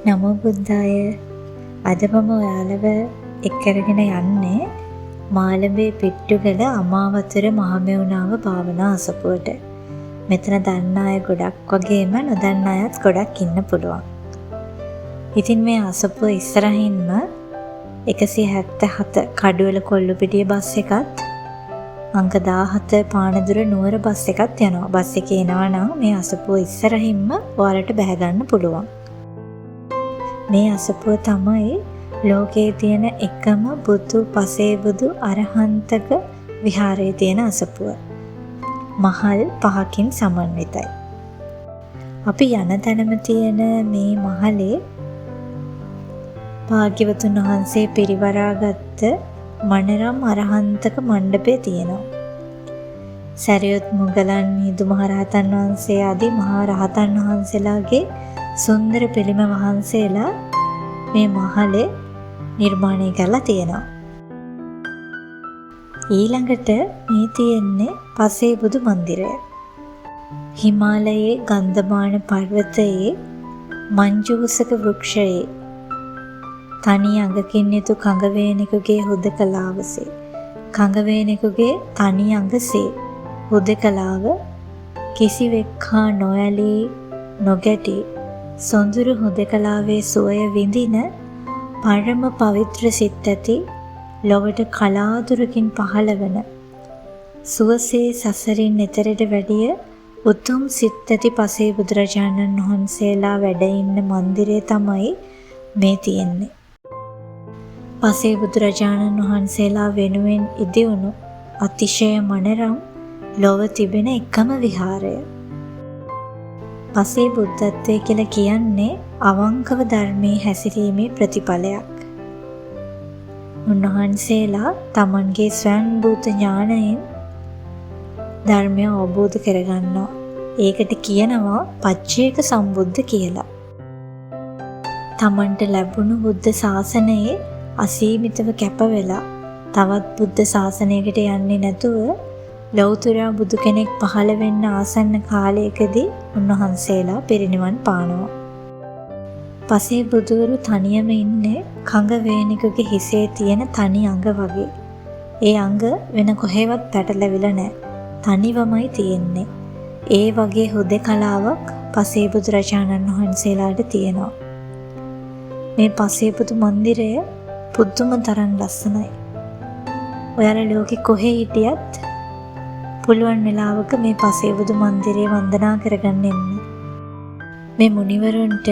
නමෝ බුද්ධාය. අද මම ඔයාලව එක්කරගෙන යන්නේ මාළඹේ පිට්ටුගල අමාවතුර මහමෙවුනාව භාවනා අසපුවට. මෙතන දන්න අය ගොඩක් වගේම නොදන්න අයත් ගොඩක් ඉන්න පුළුවන්. ඉතින් මේ අසපුව ඉස්සරහින්ම 177 කඩුවල කොල්ලුපිටිය බස් එකත් අංක 17 පානදුර නුවර බස් එකත් යනවා. බස් එකේ එනවා නම් මේ අසපුව ඉස්සරහින්ම ඔයාලට බැහැ ගන්න පුළුවන්. මේ අසපුව තමයි ලෝකයේ තියෙන එකම බුදු පසේබුදු අරහන්තක විහාරයේ තියෙන අසපුව. මහල් 5කින් සමන්විතයි. අපි යන තැනම තියෙන මේ මහලේ භාග්‍යවතුන් වහන්සේ පිරිවරාගත්ත මනරම් අරහන්තක මණ්ඩපය තියෙනවා. සරියුත් මුගලන් මිහිඳු මහරහතන් වහන්සේ ආදී මහා රහතන් වහන්සේලාගේ සුන්දර පිළිම වහන්සේලා මේ මහලේ නිර්මාණය කරලා තියෙනවා. ඊළඟට මේ තියෙන්නේ පසේබුදු මන්දිරය. හිමාලයේ ගන්ධමාන පර්වතයේ මංජූසක වෘක්ෂයේ තනි අඟකින් යුතු කඟවේනෙකුගේ හුදකලාවසේ කඟවේනෙකුගේ තනි අඟසේ හුදකලාව කිසිවෙක් හා නොඇලී නොගැටි සොඳුරු හුදකලාවේ සුවය විඳින පරම පවිත්‍ර සිත් ඇති ලොවට කලාතුරකින් පහළ වන සුවසේ සසරින් එතරට වැඩිය උතුම් සිත් ඇති පසේ බුදුරජාණන් වහන්සේලා වැඩ ඉන්න මන්දිරය තමයි මේ තියෙන්නේ. පසේ බුදුරජාණන් වහන්සේලා වෙනුවෙන් ඉදිවුණු අතිශය මනරම් ලොව තිබෙන එකම විහාරය. පසේ බුද්ධත්වය කියලා කියන්නේ අවංකව ධර්මයේ හැසිරීමේ ප්‍රතිඵලයක්. උන්වහන්සේලා තමන්ගේ ස්වයංභූත ඥාණයෙන් ධර්මය අවබෝධ කරගන්නවා. ඒකට කියනවා පච්චේක සම්බුද්ධ කියලා. තමන්ට ලැබුණු බුද්ධ ශාසනයේ අසීමිතව කැප වෙලා තවත් බුද්ධ ශාසනයකට යන්නේ නැතුව ලෞතර බුදු කෙනෙක් පහළ වෙන්න ආසන්න කාලයකදී උන්වහන්සේලා පිරිනිවන් පානවා. පසේ බුදුවරු තනියම ඉන්නේ කඟ වේනිකගේ හිසේ තියෙන තනි අඟ වගේ. ඒ අඟ වෙන කොහෙවත් පැටලවිලා නැහැ. තනිවමයි තියෙන්නේ. ඒ වගේ හුදකලාවක් පසේ බුදුරජාණන් වහන්සේලාට තියෙනවා. මේ පසේබුදු මන්දිරය පුදුම තරම් ලස්සනයි. ඔයාලා ලෝකෙ කොහේ හිටියත් පුළුවන් වෙලාවක මේ පසේබුදු මන්දිරය වන්දනා කරගන්න එන්න. මේ මුනිවරුන්ට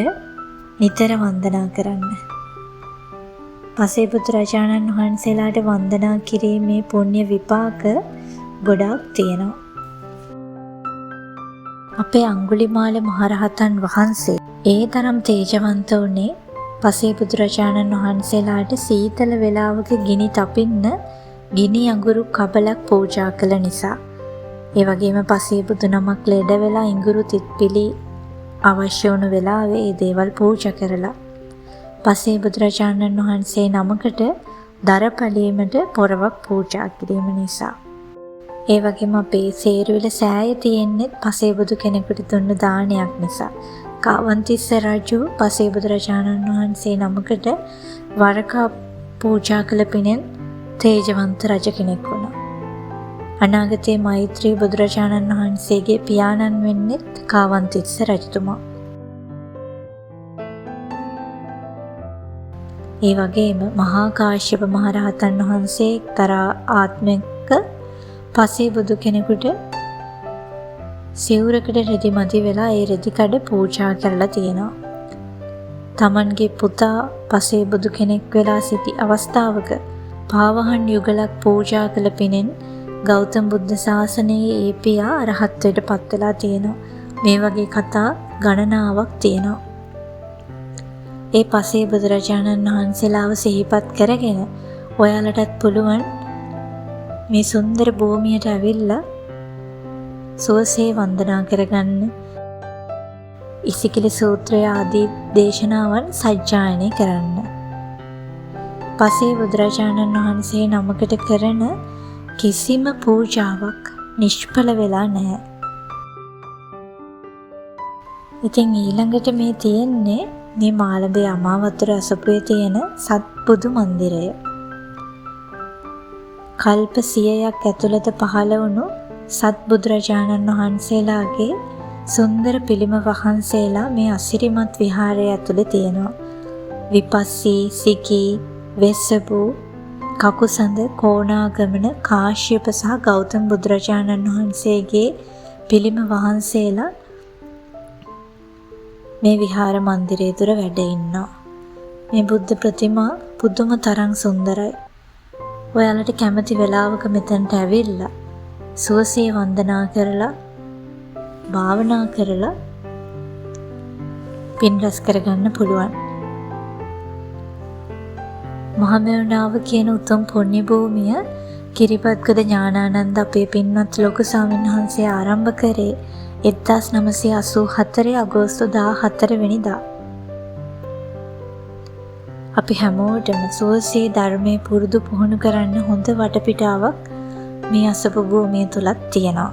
නිතර වන්දනා කරන්න. පසේබුදු රජාණන් වහන්සේලාට වන්දනා කිරීමේ පුණ්‍ය විපාක ගොඩාක් තියෙනවා. අපේ අඟුලිමාල මහරහතන් වහන්සේ ඒ තරම් තේජවන්ත වුණේ පසේ බුදුරජාණන් වහන්සේලාට සීතල වේලාවක ගිනි තපින්න ගිනි අඟුරු කබලක් පූජා කළ නිසා. ඒ වගේම පසේ බුදු නමක් ලෙඩ වෙලා ඉඟුරු තිත්පිලි අවශ්‍ය වුණු වෙලාවේ ඒ දේවල් පූජා කරලා පසේ බුදුරජාණන් වහන්සේ නමකට දර පැලීමට පොරවක් පූජා කිරීම නිසා. ඒ වගේම අපේ සේරුවිල සෑය තියෙන්නේ පසේ බුදු කෙනෙකුට දුන්න දානයක් නිසා. කාවන්තිස්ස රජු පසේ බුදුරජාණන් වහන්සේ නමකට වරකා පූජා කළ පිණෙන් තේජවන්ත රජ කෙනෙක් වුණා. අනාගතයේ මෛත්‍රී බුදුරජාණන් වහන්සේගේ පියාණන් වෙන්නෙත් කාවන්තිස්ස රජතුමා. ඒ වගේම මහා කාශ්‍යප මහරහතන් වහන්සේ එක්තරා ආත්මික පසේ බුදු කෙනෙකුට සිවුරකට රෙදි මදි වෙලා ඒ රෙදි කඩ පූජා කරලා තියෙනවා. තමන්ගේ පුතා පසේ බුදු කෙනෙක් වෙලා සිටි අවස්ථාවක පාවහන් යුගලක් පූජා කළ පිණෙන් ගෞතම බුද්ධ ශාසනයේ ඒ පියා අරහත්වයට පත් වෙලා තියෙනවා. මේ වගේ කතා ගණනාවක් තියෙනවා. ඒ පසේ බුදුරජාණන් වහන්සේලාව සිහිපත් කරගෙන ඔයාලටත් පුළුවන් මේ සුන්දර භූමියට ඇවිල්ලා සුවසේ වන්දනා කරගන්න. ඉසිකිලි සූත්‍රය ආදී දේශනාවන් සජ්ජායනය කරන්න. පසේ බුදුරජාණන් වහන්සේ නමකට කරන කිසිම පූජාවක් නිෂ්ඵල වෙලා නැහැ. ඉතින් ඊළඟට මේ තියෙන්නේ මේ මාළඹේ අමාවතුර අසපුවේ තියෙන සත්බුදු මන්දිරය. කල්ප 100ක් ඇතුළත පහළ වුණු සත්බුදුරජාණන් වහන්සේලාගේ සුන්දර පිළිම වහන්සේලා මේ අසිරිමත් විහාරය ඇතුළේ තියෙනවා. විපස්සී, සිකී, වෙස්සබු, කකුසඳ, කෝණාගමන, කාශ්‍යප සහ ගෞතම බුදුරජාණන් වහන්සේගේ පිළිම වහන්සේලා මේ විහාර මන්දිරය තුර වැඩ ඉන්නවා. මේ බුද්ධ ප්‍රතිමා පුදුම තරම් සුන්දරයි. ඔයාලට කැමති වෙලාවක මෙතනට ඇවිල්ලා සුවසේ වන්දනා කරලා භාවනා කරලා පින් රැස් කරගන්න පුළුවන්. මහමෙවුනාව කියන උතුම් පුණ්‍ය භූමිය කිරිපත්ගොඩ ඥානානන්ද අපේ පින්වත් ලොකු ස්වාමීන් වහන්සේ ආරම්භ කරේ 1984 අගෝස්තු 14 වෙනිදා. අපි හැමෝටම සුවසේ ධර්මයේ පුරුදු පුහුණු කරන්න හොඳ වටපිටාවක් මේ අසපු භූමිය තුලත් තියෙනවා.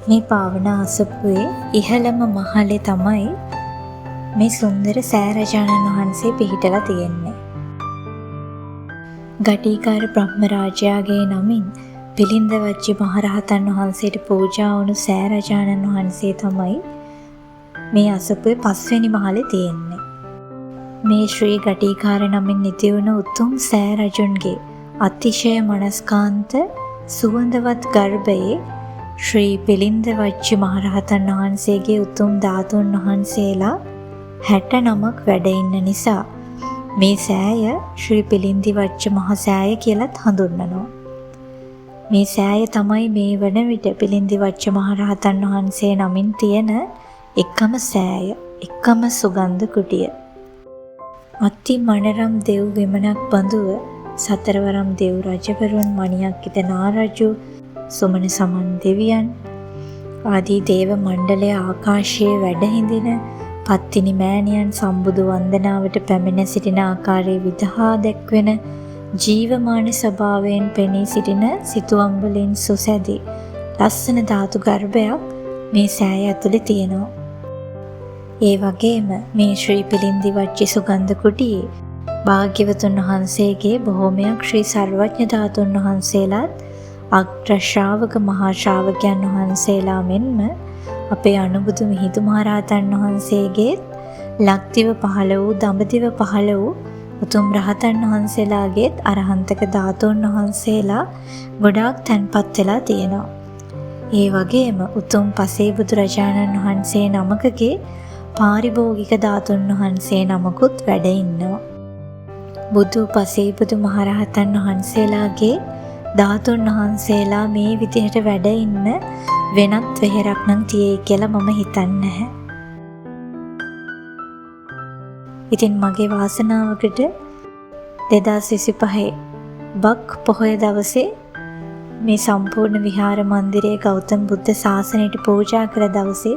මේ පාවන අසපුවේ ඉහළම මහලේ තමයි මේ සුන්දර සෑරජාණන් වහන්සේ පිහිටලා තියෙන්නේ. ගටිකාර බ්‍රහ්මරාජයාගේ නමින් පිළින්දවච්චි මහරහතන් වහන්සේට පූජා වුණු සෑරජාණන් වහන්සේ තමයි මේ අසපුවේ 5 වෙනි මහලේ තියෙන්නේ. මේ ශ්‍රී ගටිකාර නමින් නිති වුණ උතුම් සෑරජුන්ගේ අතිශය මනස්කාන්ත සුවඳවත් ගර්භයේ ශ්‍රී පිළින්දවච්චි මහරහතන් වහන්සේගේ උතුම් ධාතුන් වහන්සේලා 69ක් වැඩ ඉන්න නිසා මේ සෑය ශ්‍රී පිළින්දිවච්චි මහ සෑය කියලත් හඳුන්වනවා. මේ සෑය තමයි මේ වන විට පිළින්දිවච්චි මහරහතන් වහන්සේ නමින් තියෙන එකම සෑය, එකම සුගන්ධ කුටිය. අති මනරම් දෙව් විමනක් බඳුව සතරවරම් දෙව් රජවරුන් මණියක්කිත නාරජු සුමන සමන් දෙවියන් ආදී දේව මණ්ඩලය ආකාශයේ වැඩ හිඳින පත්තිනි මෑණියන් සම්බුදු වන්දනාවට පැමිණ සිටින ආකාරයේ විදහා දැක්වෙන ජීවමාන ස්වභාවයෙන් පෙනී සිටින සිතුවම් වලින් සුසැදි ලස්සන ධාතු ගර්භයක් මේ සෑය ඇතුලේ තියෙනවා. ඒ වගේම මේ ශ්‍රී පිළින්දිවච්චි සුගන්ධ කුටියේ භාග්‍යවතුන් වහන්සේගේ බොහෝමයක් ශ්‍රී සර්වඥ ධාතුන් වහන්සේලාත් අග්‍ර ශ්‍රාවක මහා ශ්‍රාවකයන් වහන්සේලා මෙන්ම අපේ අනුබුදු මිහිඳු මහරහතන් වහන්සේගේ ලක්දිව පහළ වූ දඹදිව පහළ වූ උතුම් රහතන් වහන්සේලාගේත් අරහන්තක ධාතුන් වහන්සේලා ගොඩාක් තැන්පත් වෙලා තියෙනවා. ඒ වගේම උතුම් පසේ බුදුරජාණන් වහන්සේ නමකගේ පාරිභෝගික ධාතුන් වහන්සේ නමකුත් වැඩ ඉන්නවා. බුදු පසේ බුදු මහරහතන් වහන්සේලාගේ ධාතුන් වහන්සේලා මේ විදිහට වැඩ ඉන්න වෙනත් වෙහෙරක් නම් තියෙයි කියලා මම හිතන්නේ නැහැ. ඉතින් මගේ වාසනාවකට 2025 බක් පොහොය දවසේ මේ සම්පූර්ණ විහාර මන්දිරයේ ගෞතම බුද්ධ ශාසනයට පූජා කළ දවසේ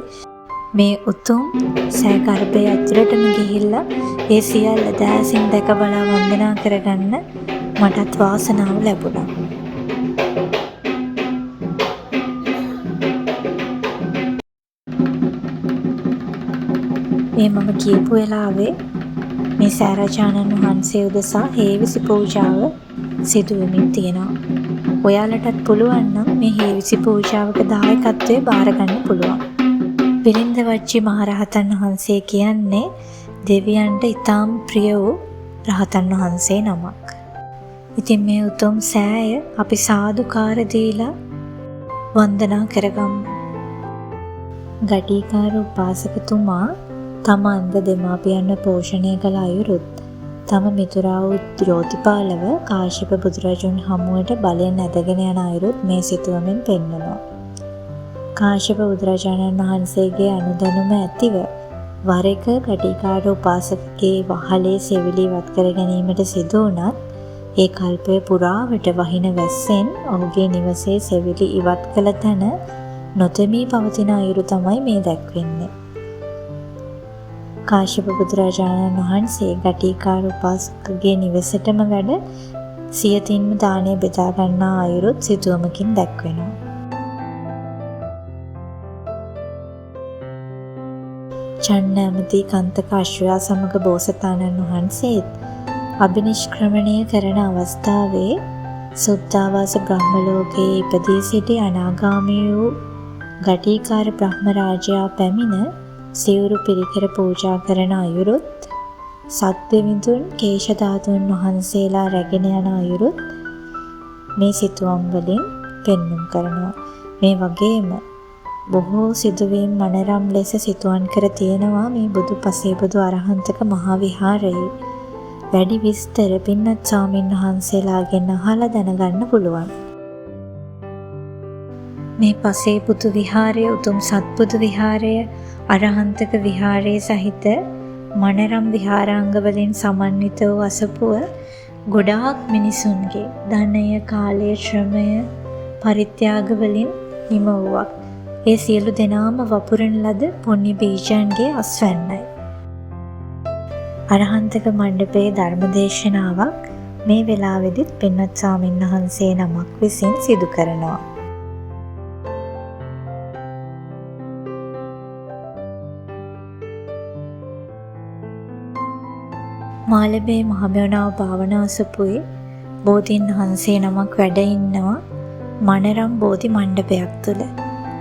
මේ උතුම් සෑ ගර්භය ඇතුළටම ගිහිල්ලා ඒ සියල්ල දෑසින් දැක බලා වන්දනා කරගන්න මටත් වාසනාව ලැබුණා. මේ මම කියපු වෙලාවේ මේ සෑරජාණන් වහන්සේ උදෙසා හේවිසි පූජාව සිදු වෙමින් තියෙනවා. ඔයාලටත් පුළුවන් නම් මේ හේවිසි පූජාවක දායකත්වයේ බාර ගන්න පුළුවන්. පිළින්දවච්චි මහරහතන් වහන්සේ කියන්නේ දෙවියන්ට ඊටාම් ප්‍රිය වූ රහතන් වහන්සේ නමක්. ඉතින් මේ උතුම් සෑය අපි සාදුකාර දීලා වන්දනා කරගමු. ගටිකාර උපාසකතුමා තම අන්ධ දෙමාපියන්ව පෝෂණය කළ අයුරුත් තම මිතුරා වූ ද්‍රෝතිපාලව කාශ්‍යප බුදුරජුන් හමුවට බලෙන් ඇදගෙන යන අයුරුත් මේ සිතුවමින් පෙන්වනවා. කාශ්‍යප බුදුරජාණන් වහන්සේගේ අනුදැනුම ඇතිව වර එක ගටිකාර උපාසකගේ වහලේ සෙවිලි වත් කර ගැනීමට සිදු වුණත් ඒ කල්පය පුරාවට වහින වැස්සෙන් ඔහුගේ නිවසේ සෙවිලි ඉවත් කළ තැන නොතෙමී පවතින අයුරු තමයි මේ දැක්වෙන්නේ. කාශ්‍යප බුදුරජාණන් වහන්සේ ගටිකාර උපාසකගේ නිවසටම වැඩ සියතින්ම දානය බෙදා ගන්නා අයුරුත් සිතුවමකින් දැක්වෙනවා. චන්න ඇමති කන්තක අශ්වයා සමග බෝසතාණන් වහන්සේත් අභිනිෂ්ක්‍රමණය කරන අවස්ථාවේ සුද්ධාවාස බ්‍රහ්ම ලෝකයේ ඉපදී සිටි අනාගාමී වූ ගටිකාර බ්‍රහ්ම රාජයා පැමිණ සිවුරු පිරිකර පූජා කරන අයුරුත් සත්දෙවිඳුන් කේශ ධාතුන් වහන්සේලා රැගෙන යන අයුරුත් මේ සිතුවම් වලින් පෙන්눔 කරනවා. මේ වගේම බොහෝ සිදුවීම් මනරම් ලෙස සිතුවන් කර තියෙනවා මේ බුදු පසේබුදු අරහන්තක මහා විහාරයේ. වැඩි විස්තර පින්වත් ස්වාමීන් වහන්සේලාගෙන් අහලා දැනගන්න පුළුවන්. මේ පසේබුදු විහාරය උතුම් සත්බුදු විහාරය අරහන්තක විහාරය සහිත මනරම් විහාරාංග වලින් සමන්විත වූ අසපුව ගොඩාක් මිනිසුන්ගේ ධනය, කාලය, ශ්‍රමය පරිත්‍යාග වලින් නිම වූවක්. ඒ සියලු දෙනාම වපුරන ලද පුණ්‍ය බීජයන්ගේ අස්වැන්නයි. අරහන්තක මණ්ඩපයේ ධර්මදේශනාවක් මේ වෙලාවේදීත් පින්වත් ස්වාමීන් වහන්සේ නමක් විසින් සිදු කරනවා. මාළඹේ මහමෙවුනාව භාවනා අසපුවේ බෝධීන් වහන්සේ නමක් වැඩ ඉන්නවා මනරම් බෝධි මණ්ඩපයක් තුල.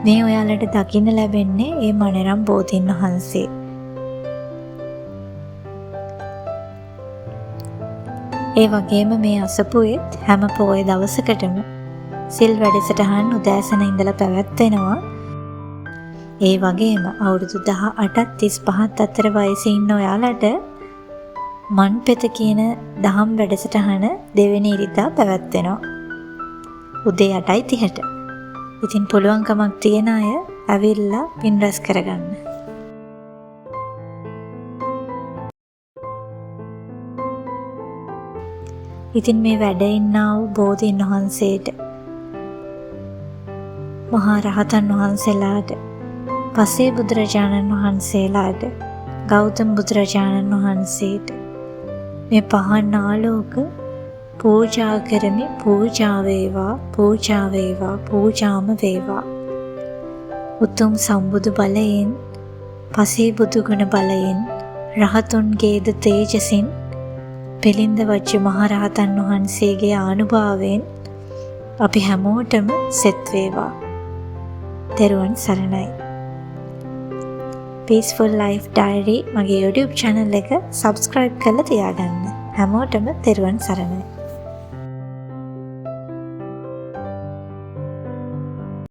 මේ ඔයාලට දකින්න ලැබෙන්නේ ඒ මනරම් බෝධීන් වහන්සේ. ඒ වගේම මේ අසපුවේත් හැම පොය දවසකටම සිල් වැඩසටහන් උදෑසන ඉඳලා පැවැත්වෙනවා. ඒ වගේම අවුරුදු 18ත් 35ත් අතර වයසේ ඉන්න ඔයාලට මන්පෙත කියන දහම් වැඩසටහන දෙවෙනි ඉරිදා පැවැත්වෙනවා. උදේ 8:30ට. ඉතින් පුළුවන්කමක් තියන අය ඇවිල්ලා පින් රැස් කරගන්න. ඉතින් මේ වැඩ ඉන්නා වූ බෝධීන් වහන්සේට, මහා රහතන් වහන්සේලාට, පසේ බුදුරජාණන් වහන්සේලාට, ගෞතම බුදුරජාණන් වහන්සේට මේ පහන් ආලෝක පූජා කරමි. පූජා වේවා, පූජා වේවා, පූජාම වේවා. උතුම් සම්බුදු බලයෙන්, පසේ බුදු ගුණ බලයෙන්, රහතුන්ගේද තේජසින් පෙලින්ද වච්ච මහරහතන් වහන්සේගේ ආනුභාවයෙන් අපි හැමෝටම සෙත් වේවා. තෙරුවන් සරණයි. Peaceful Life Diary මගේ YouTube channel එක subscribe කරලා තියාගන්න. හැමෝටම තෙරුවන් සරණයි.